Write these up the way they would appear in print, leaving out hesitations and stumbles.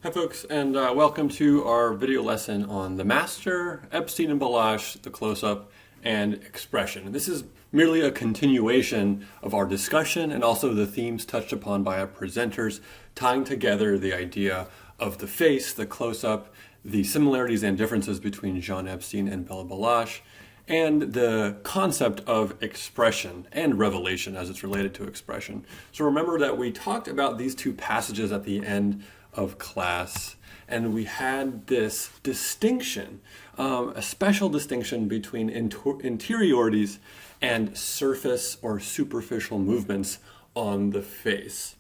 Hi folks, and welcome to our video lesson on the master, Epstein and Balazs, the close-up, and expression. This is merely a continuation of our discussion and also the themes touched upon by our presenters, tying together the idea of the face, the close-up, the similarities and differences between Jean Epstein and Bela Balazs, and the concept of expression and revelation as it's related to expression. So remember that we talked about these two passages at the end of class, and we had this distinction, a special distinction between interiorities and surface or superficial movements on the face.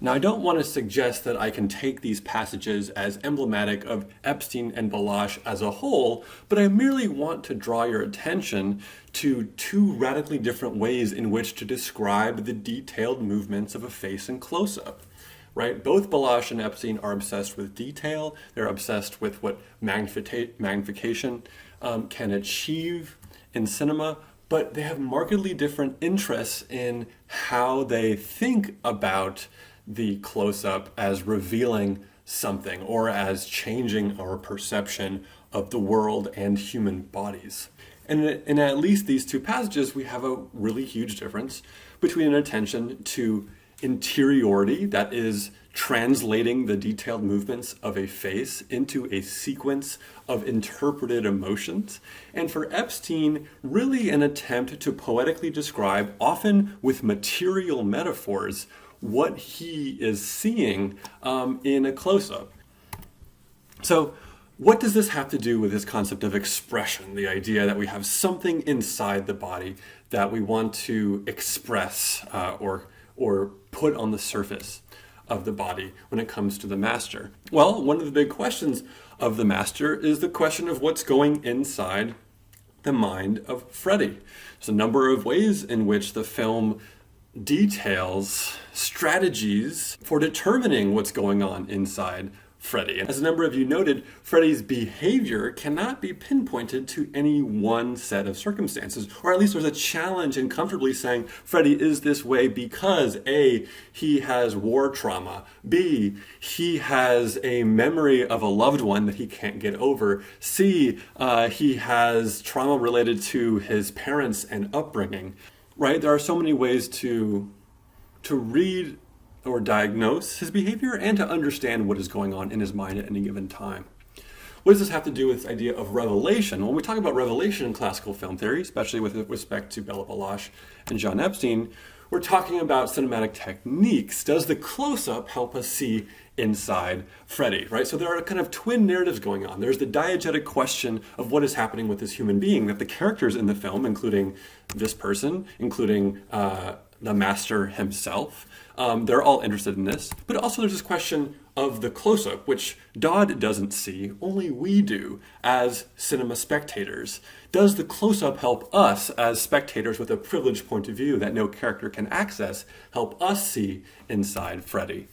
Now, I don't want to suggest that I can take these passages as emblematic of Epstein and Balazs as a whole, but I merely want to draw your attention to two radically different ways in which to describe the detailed movements of a face in close-up. Right? Both Balazs and Epstein are obsessed with detail. They're obsessed with what magnification can achieve in cinema, but they have markedly different interests in how they think about the close-up as revealing something or as changing our perception of the world and human bodies. And in at least these two passages, we have a really huge difference between an attention to interiority, that is translating the detailed movements of a face into a sequence of interpreted emotions, and for Epstein, really an attempt to poetically describe, often with material metaphors, what he is seeing in a close-up. So what does this have to do with this concept of expression, the idea that we have something inside the body that we want to express or put on the surface of the body when it comes to the master? Well, one of the big questions of the master is the question of what's going inside the mind of Freddie. There's a number of ways in which the film details strategies for determining what's going on inside Freddie. As a number of you noted, Freddie's behavior cannot be pinpointed to any one set of circumstances, or at least there's a challenge in comfortably saying Freddie is this way because A, he has war trauma, B, he has a memory of a loved one that he can't get over, C, he has trauma related to his parents and upbringing, right? There are so many ways to read or diagnose his behavior and to understand what is going on in his mind at any given time. What does this have to do with this idea of revelation? When we talk about revelation in classical film theory, especially with respect to Bela Balazs and Jean Epstein, we're talking about cinematic techniques. Does the close-up help us see inside Freddie, right? So there are kind of twin narratives going on. There's the diegetic question of what is happening with this human being that the characters in the film, including this person, including the master himself, they're all interested in this. But also there's this question of the close-up, which Dodd doesn't see, only we do as cinema spectators. Does the close-up help us as spectators with a privileged point of view that no character can access, help us see inside Freddie?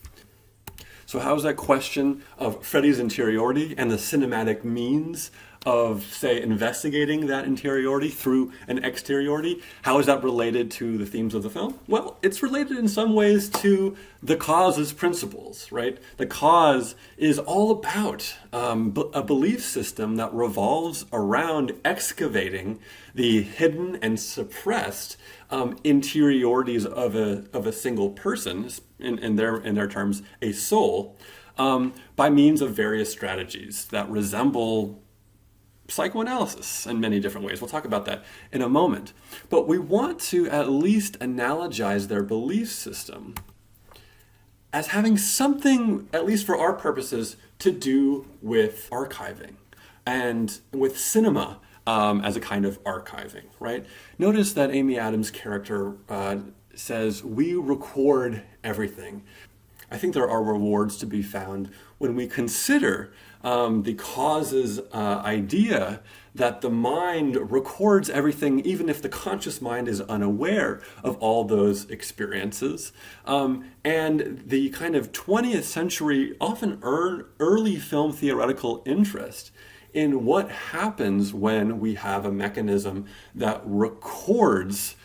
So how is that question of Freddie's interiority and the cinematic means of, say, investigating that interiority through an exteriority, how is that related to the themes of the film? Well, it's related in some ways to the cause's principles, right? The cause is all about a belief system that revolves around excavating the hidden and suppressed interiorities of a single person, in their terms, a soul, by means of various strategies that resemble psychoanalysis in many different ways. We'll talk about that in a moment. But we want to at least analogize their belief system as having something, at least for our purposes, to do with archiving and with cinema as a kind of archiving, right? Notice that Amy Adams' character says, "We record everything." I think there are rewards to be found when we consider the cause's idea that the mind records everything even if the conscious mind is unaware of all those experiences. And the kind of 20th century, often early film theoretical interest in what happens when we have a mechanism that records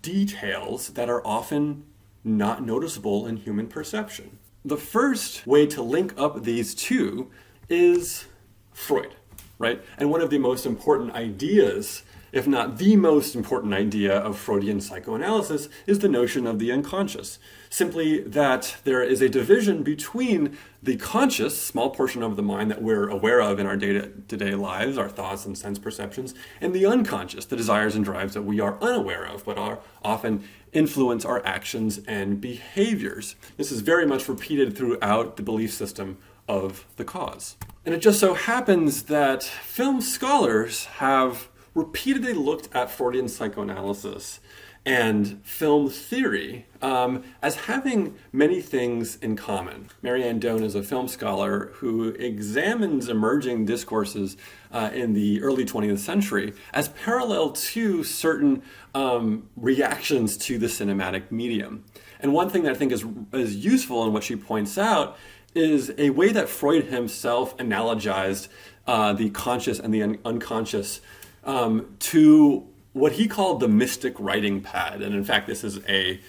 details that are often not noticeable in human perception. The first way to link up these two is Freud, right? And one of the most important ideas, if not the most important idea of Freudian psychoanalysis, is the notion of the unconscious. Simply that there is a division between the conscious, small portion of the mind that we're aware of in our day-to-day lives, our thoughts and sense perceptions, and the unconscious, the desires and drives that we are unaware of, but are often influence our actions and behaviors. This is very much repeated throughout the belief system of the cause. And it just so happens that film scholars have repeatedly looked at Freudian psychoanalysis and film theory as having many things in common. Marianne Doan is a film scholar who examines emerging discourses in the early 20th century as parallel to certain reactions to the cinematic medium. And one thing that I think is useful in what she points out is a way that Freud himself analogized the conscious and the unconscious to what he called the mystic writing pad. And in fact, this is a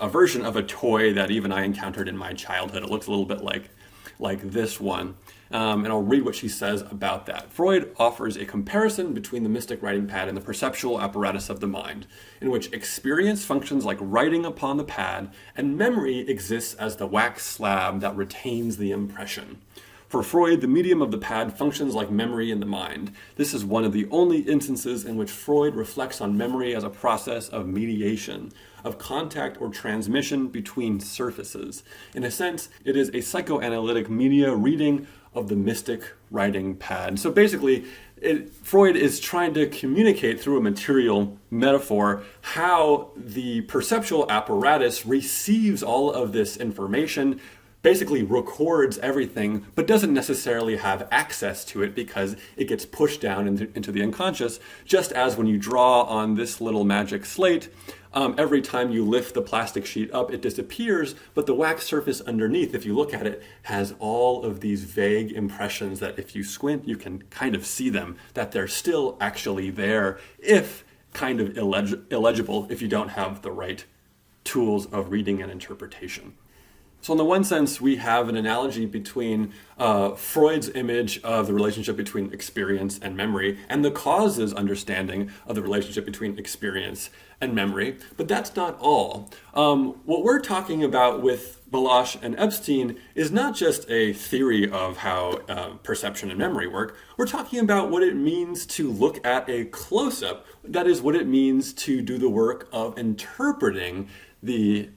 version of a toy that even I encountered in my childhood. It looks a little bit like this one. And I'll read what she says about that. Freud offers a comparison between the mystic writing pad and the perceptual apparatus of the mind, in which experience functions like writing upon the pad, and memory exists as the wax slab that retains the impression. For Freud, the medium of the pad functions like memory in the mind. This is one of the only instances in which Freud reflects on memory as a process of mediation, of contact or transmission between surfaces. In a sense, it is a psychoanalytic media reading of the mystic writing pad. So basically, Freud is trying to communicate through a material metaphor how the perceptual apparatus receives all of this information, basically records everything, but doesn't necessarily have access to it because it gets pushed down into the unconscious, just as when you draw on this little magic slate, every time you lift the plastic sheet up, it disappears, but the wax surface underneath, if you look at it, has all of these vague impressions that if you squint, you can kind of see them, that they're still actually there, if kind of illegible if you don't have the right tools of reading and interpretation. So in the one sense, we have an analogy between Freud's image of the relationship between experience and memory and the cause's understanding of the relationship between experience and memory. But that's not all. What we're talking about with Balazs and Epstein is not just a theory of how perception and memory work. We're talking about what it means to look at a close-up. That is what it means to do the work of interpreting the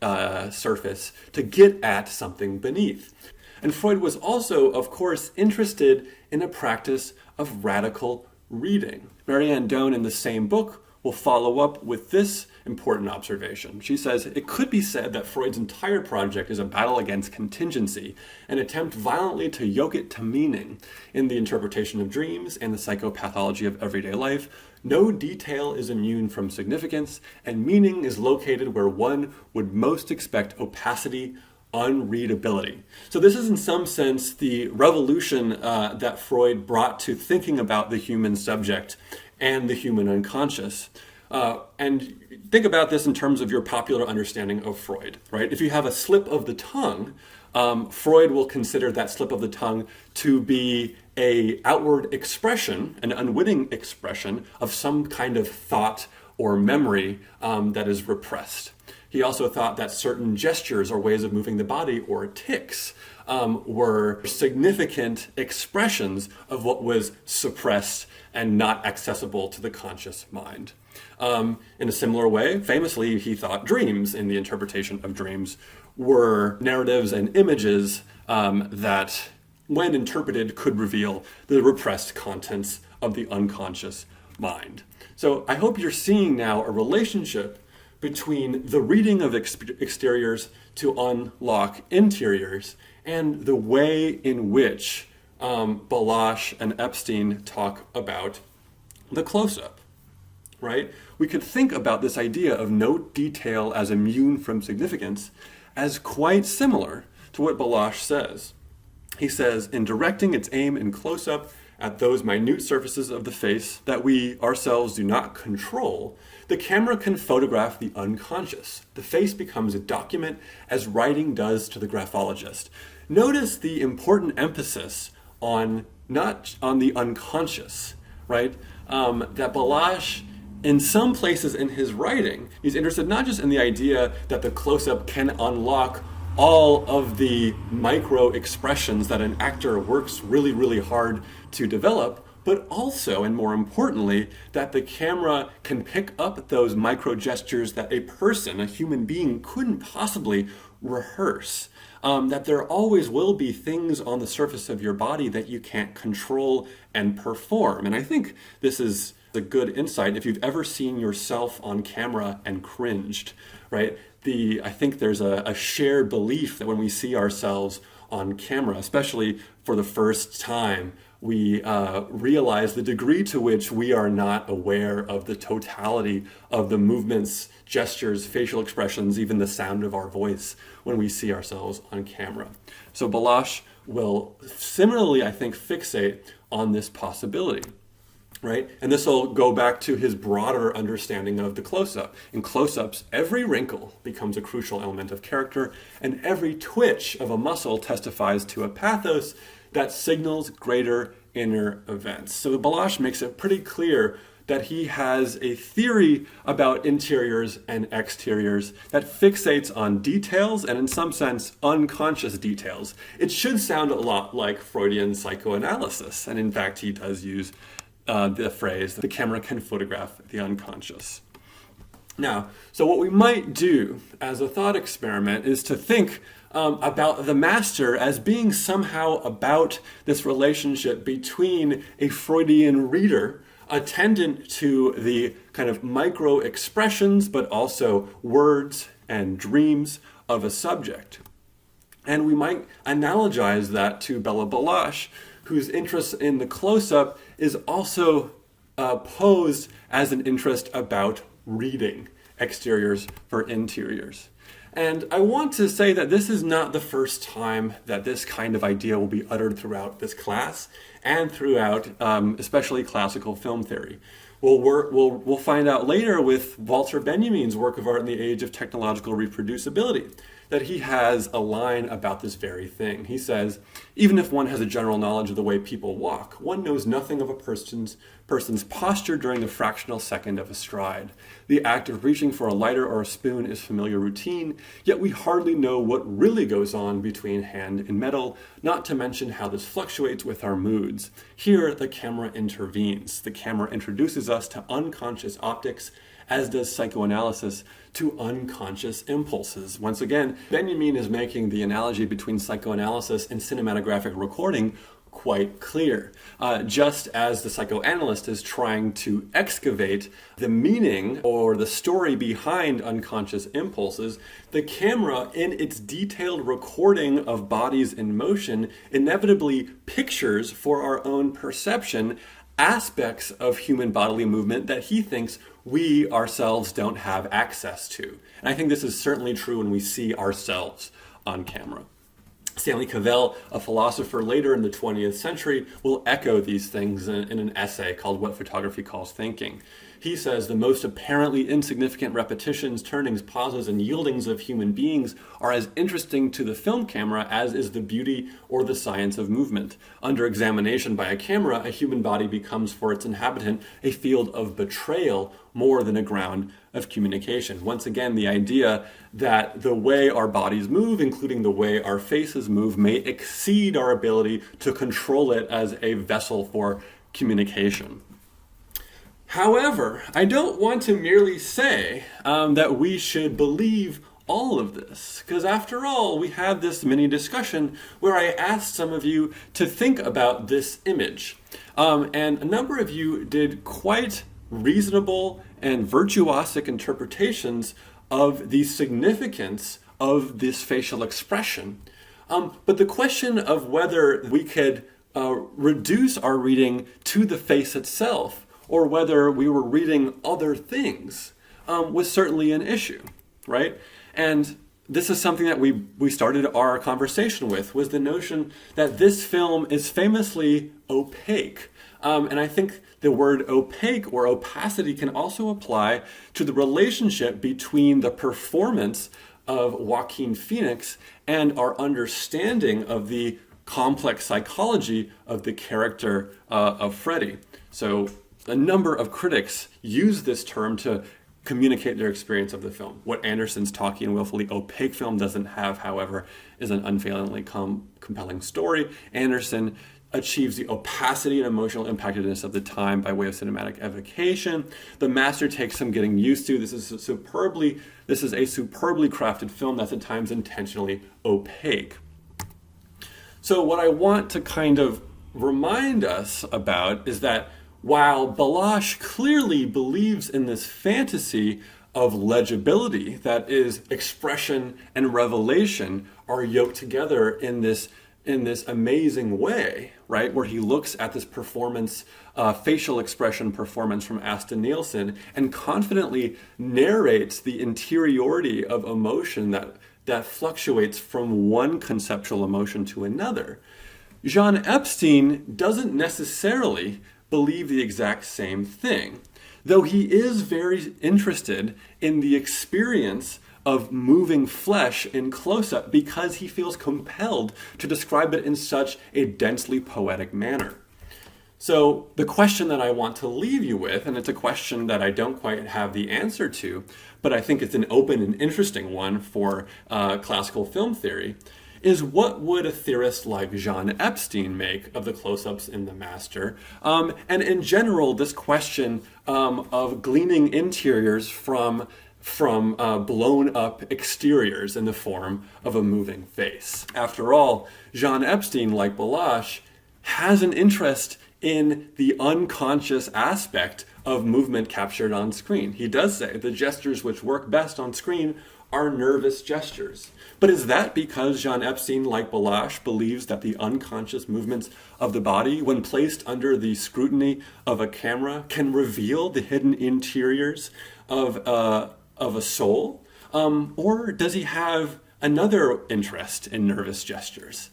surface to get at something beneath. And Freud was also, of course, interested in a practice of radical reading. Marianne Doan in the same book will follow up with this important observation. She says, it could be said that Freud's entire project is a battle against contingency, an attempt violently to yoke it to meaning. In the interpretation of dreams and the psychopathology of everyday life, no detail is immune from significance, and meaning is located where one would most expect opacity, unreadability. So this is in some sense the revolution that Freud brought to thinking about the human subject and the human unconscious. And think about this in terms of your popular understanding of Freud, right? If you have a slip of the tongue, Freud will consider that slip of the tongue to be an outward expression, an unwitting expression of some kind of thought or memory that is repressed. He also thought that certain gestures or ways of moving the body or tics were significant expressions of what was suppressed and not accessible to the conscious mind. In a similar way, famously, he thought dreams in the interpretation of dreams were narratives and images that, when interpreted, could reveal the repressed contents of the unconscious mind. So I hope you're seeing now a relationship between the reading of exteriors to unlock interiors and the way in which Balazs and Epstein talk about the close-up, right? We could think about this idea of no detail as immune from significance as quite similar to what Balazs says. He says, in directing its aim in close-up, at those minute surfaces of the face that we ourselves do not control, the camera can photograph the unconscious. The face becomes a document as writing does to the graphologist. Notice the important emphasis on not on the unconscious, right? That Balazs, in some places in his writing, he's interested not just in the idea that the close-up can unlock all of the micro expressions that an actor works really, really hard to develop, but also, and more importantly, that the camera can pick up those micro gestures that a person, a human being, couldn't possibly rehearse. That there always will be things on the surface of your body that you can't control and perform. And I think this is a good insight if you've ever seen yourself on camera and cringed, right? I think there's a shared belief that when we see ourselves on camera, especially for the first time, we realize the degree to which we are not aware of the totality of the movements, gestures, facial expressions, even the sound of our voice when we see ourselves on camera. So Balazs will similarly, I think, fixate on this possibility. Right? And this will go back to his broader understanding of the close-up. In close-ups, every wrinkle becomes a crucial element of character, and every twitch of a muscle testifies to a pathos that signals greater inner events. So Balazs makes it pretty clear that he has a theory about interiors and exteriors that fixates on details and, in some sense, unconscious details. It should sound a lot like Freudian psychoanalysis, and in fact he does use the phrase, the camera can photograph the unconscious. Now, so what we might do as a thought experiment is to think about the master as being somehow about this relationship between a Freudian reader, attendant to the kind of micro expressions, but also words and dreams of a subject. And we might analogize that to Bela Balazs, whose interest in the close-up is also posed as an interest about reading exteriors for interiors. And I want to say that this is not the first time that this kind of idea will be uttered throughout this class and throughout especially classical film theory. We'll find out later with Walter Benjamin's work of art in the age of technological reproducibility that he has a line about this very thing. He says, even if one has a general knowledge of the way people walk, one knows nothing of a person's posture during the fractional second of a stride. The act of reaching for a lighter or a spoon is familiar routine, yet we hardly know what really goes on between hand and metal, not to mention how this fluctuates with our moods. Here, the camera intervenes. The camera introduces us to unconscious optics, as does psychoanalysis to unconscious impulses. Once again, Benjamin is making the analogy between psychoanalysis and cinematographic recording quite clear. Just as the psychoanalyst is trying to excavate the meaning or the story behind unconscious impulses, the camera, in its detailed recording of bodies in motion, inevitably pictures for our own perception aspects of human bodily movement that he thinks we ourselves don't have access to. And I think this is certainly true when we see ourselves on camera. Stanley Cavell, a philosopher later in the 20th century, will echo these things in an essay called What Photography Calls Thinking. He says the most apparently insignificant repetitions, turnings, pauses, and yieldings of human beings are as interesting to the film camera as is the beauty or the science of movement. Under examination by a camera, a human body becomes for its inhabitant a field of betrayal more than a ground of communication. Once again, the idea that the way our bodies move, including the way our faces move, may exceed our ability to control it as a vessel for communication. However, I don't want to merely say that we should believe all of this, because after all, we had this mini discussion where I asked some of you to think about this image. And a number of you did quite reasonable and virtuosic interpretations of the significance of this facial expression. But the question of whether we could reduce our reading to the face itself, or whether we were reading other things, was certainly an issue, right? And this is something that we started our conversation with, was the notion that this film is famously opaque. And I think the word opaque or opacity can also apply to the relationship between the performance of Joaquin Phoenix and our understanding of the complex psychology of the character of Freddy. So a number of critics use this term to communicate their experience of the film. What Anderson's talky and willfully opaque film doesn't have, however, is an unfailingly compelling story. Anderson achieves the opacity and emotional impactedness of the time by way of cinematic evocation. The Master takes some getting used to. This is a superbly crafted film that's at times intentionally opaque. So what I want to kind of remind us about is that while Balazs clearly believes in this fantasy of legibility, that is, expression and revelation are yoked together in this amazing way, right? Where he looks at this performance, facial expression performance from Asta Nielsen, and confidently narrates the interiority of emotion that fluctuates from one conceptual emotion to another. Jean Epstein doesn't necessarily believe the exact same thing, though he is very interested in the experience of moving flesh in close-up because he feels compelled to describe it in such a densely poetic manner. So the question that I want to leave you with, and it's a question that I don't quite have the answer to, but I think it's an open and interesting one for classical film theory, is what would a theorist like Jean Epstein make of the close-ups in The Master? And in general, this question of gleaning interiors from blown up exteriors in the form of a moving face. After all, Jean Epstein, like Balazs, has an interest in the unconscious aspect of movement captured on screen. He does say the gestures which work best on screen are nervous gestures. But is that because Jean Epstein, like Balazs, believes that the unconscious movements of the body, when placed under the scrutiny of a camera, can reveal the hidden interiors of a soul? Or does he have another interest in nervous gestures?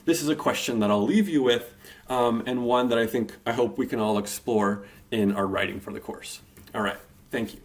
This is a question that I'll leave you with, and one that I hope we can all explore in our writing for the course. All right, thank you.